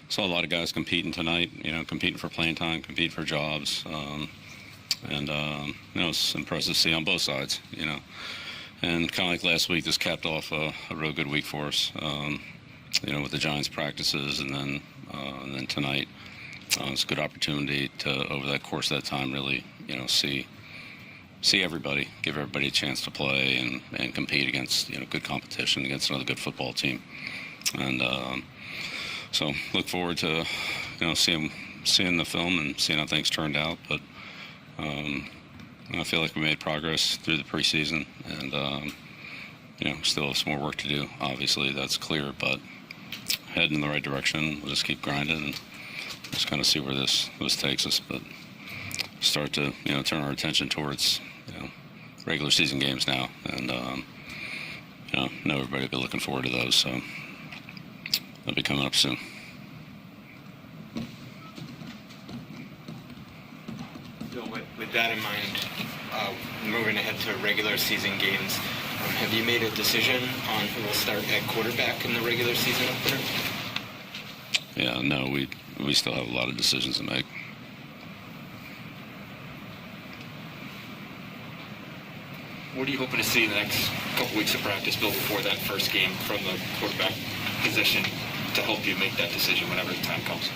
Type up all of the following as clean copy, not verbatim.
saw a lot of guys competing tonight, competing for playing time, competing for jobs. It's impressive to see on both sides, And kind of like last week, this capped off a real good week for us, with the Giants practices and then tonight. It's a good opportunity to, over that course of that time, really, see everybody, give everybody a chance to play and compete against, good competition against another good football team. And so look forward to, seeing the film and seeing how things turned out. But I feel like we made progress through the preseason, and still have some more work to do. Obviously, that's clear, but heading in the right direction. We'll just keep grinding and just kind of see where this takes us. But start to turn our attention towards regular season games now, and know everybody will be looking forward to those. So they'll be coming up soon. With that in mind, moving ahead to regular season games, have you made a decision on who will start at quarterback in the regular season opener? Yeah, no, we still have a lot of decisions to make. What are you hoping to see in the next couple weeks of practice, Bill, before that first game from the quarterback position to help you make that decision whenever the time comes?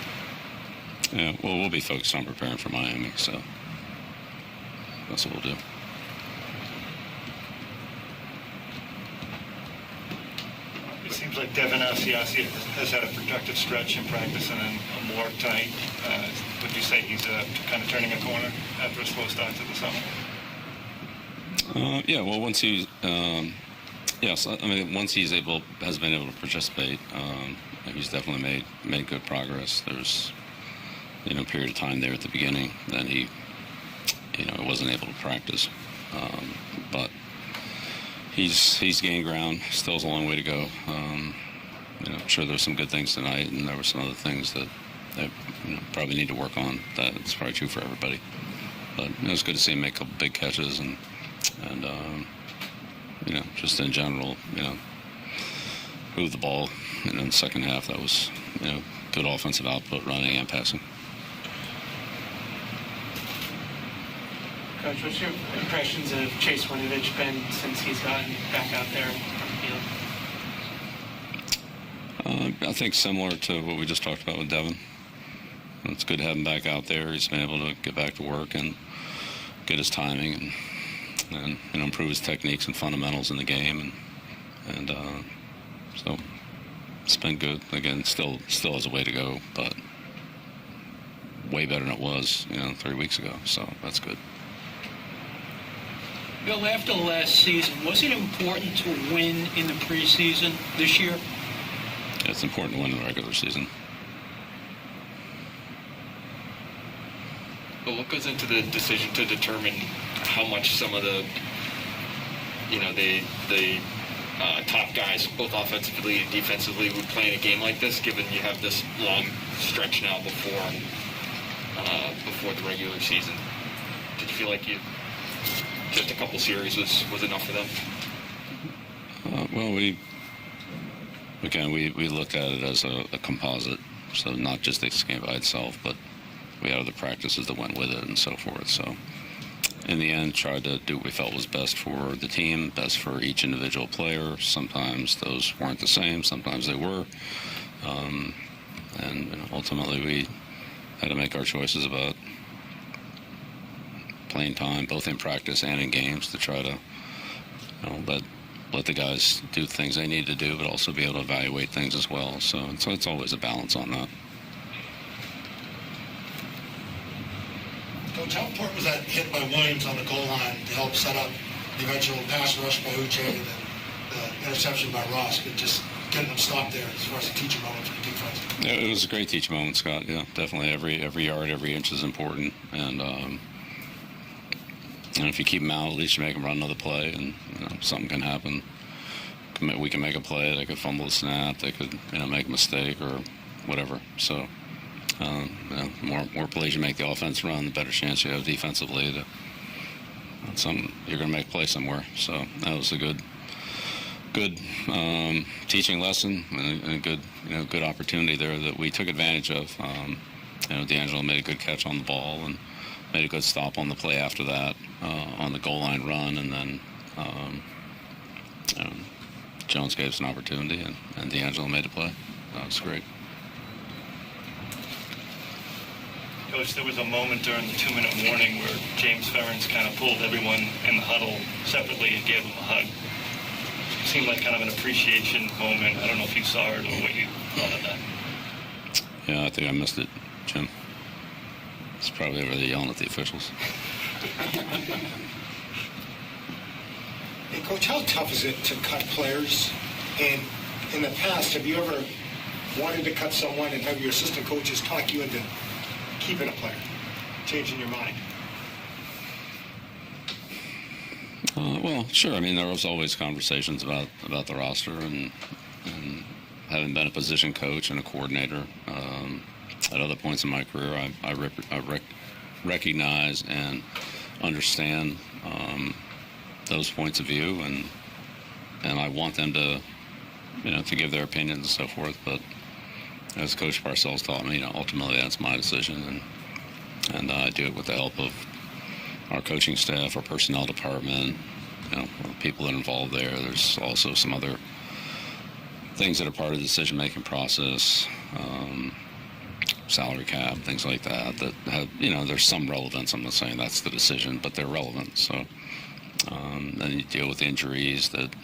Yeah, well, we'll be focused on preparing for Miami, so that's what we'll do. It seems like Devin Asiasi has had a productive stretch in practice and then more tonight. Would you say he's kind of turning a corner after a slow start to the summer? Yeah, well, once he's once he's has been able to participate, he's definitely made good progress. There's a period of time there at the beginning that he wasn't able to practice, but he's gained ground. Still has a long way to go. I'm sure there's some good things tonight, and there were some other things that probably need to work on. That's probably true for everybody. But it was good to see him make a couple big catches and just in general, move the ball. And in the second half, that was good offensive output, running and passing. Coach, what's your impressions of Chase Winovich been since he's gotten back out there on the field? I think similar to what we just talked about with Devin. It's good to have him back out there. He's been able to get back to work and get his timing and improve his techniques and fundamentals in the game. And so it's been good. Again, still has a way to go, but way better than it was 3 weeks ago. So that's good. Bill, after the last season, was it important to win in the preseason this year? It's important to win in the regular season. But what goes into the decision to determine how much some of the top guys, both offensively and defensively, would play in a game like this, given you have this long stretch now before the regular season? Did you feel like just a couple series was enough for them? Well, we looked at it as a composite, so not just this game by itself, but we had other practices that went with it and so forth. So in the end, tried to do what we felt was best for the team, best for each individual player. Sometimes those weren't the same, sometimes they were. And ultimately we had to make our choices about playing time, both in practice and in games, to try to let the guys do things they need to do, but also be able to evaluate things as well. So it's always a balance on that. Coach, how important was that hit by Williams on the goal line to help set up the eventual pass rush by Uche and then the interception by Ross, but just getting them stopped there as far as a teaching moment for the defense? Yeah, it was a great teaching moment, Scott. Yeah, definitely. Every yard, every inch is important, and if you keep them out, at least you make them run another play, and something can happen. We can make a play. They could fumble the snap. They could make a mistake or whatever. So more plays you make the offense run, the better chance you have defensively to you're going to make a play somewhere. So that was a good good teaching lesson and a good, good opportunity there that we took advantage of. D'Angelo made a good catch on the ball and made a good stop on the play after that on the goal line run, and then Jones gave us an opportunity, and D'Angelo made a play. That was great. Coach, there was a moment during the 2-minute warning where James Ferentz kind of pulled everyone in the huddle separately and gave them a hug. It seemed like kind of an appreciation moment. I don't know if you saw it or what you thought of that. Yeah, I think I missed it, Jim. It's probably over there yelling at the officials. Hey, Coach, how tough is it to cut players? And in the past, have you ever wanted to cut someone and have your assistant coaches talk you into keeping a player, changing your mind? Well, sure. I mean, there was always conversations about the roster, and having been a position coach and a coordinator at other points in my career, I recognize and understand those points of view, and I want them to, to give their opinions and so forth. But as Coach Parcells taught me, ultimately that's my decision, and I do it with the help of our coaching staff, our personnel department, the people that are involved there. There's also some other things that are part of the decision-making process, salary cap, things like that have, there's some relevance. I'm not saying that's the decision, but they're relevant. So then you deal with injuries that,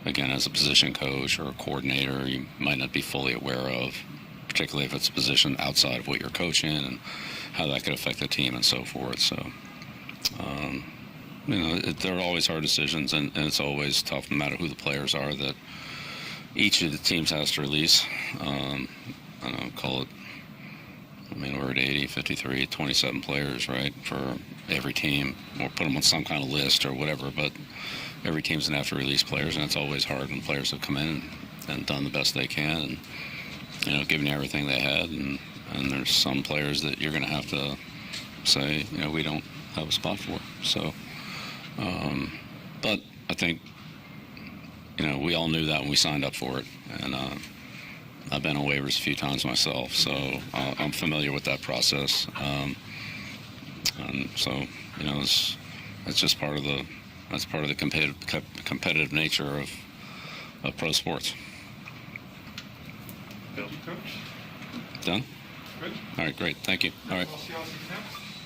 again, as a position coach or a coordinator, you might not be fully aware of, particularly if it's a position outside of what you're coaching and how that could affect the team and so forth. So, there are always hard decisions, and it's always tough, no matter who the players are, that each of the teams has to release. I don't know, call it, we're at 80, 53, 27 players, right, for every team. We'll put them on some kind of list or whatever, but every team's going to have to release players, and it's always hard when players have come in and done the best they can and, given you everything they had. And there's some players that you're going to have to say, we don't have a spot for. So, but I think, we all knew that when we signed up for it. And I've been on waivers a few times myself, so I'm familiar with that process. And so, it's just part of the competitive nature of pro sports. Coach? Done? Good. All right, great. Thank you. All right. We'll see you all next.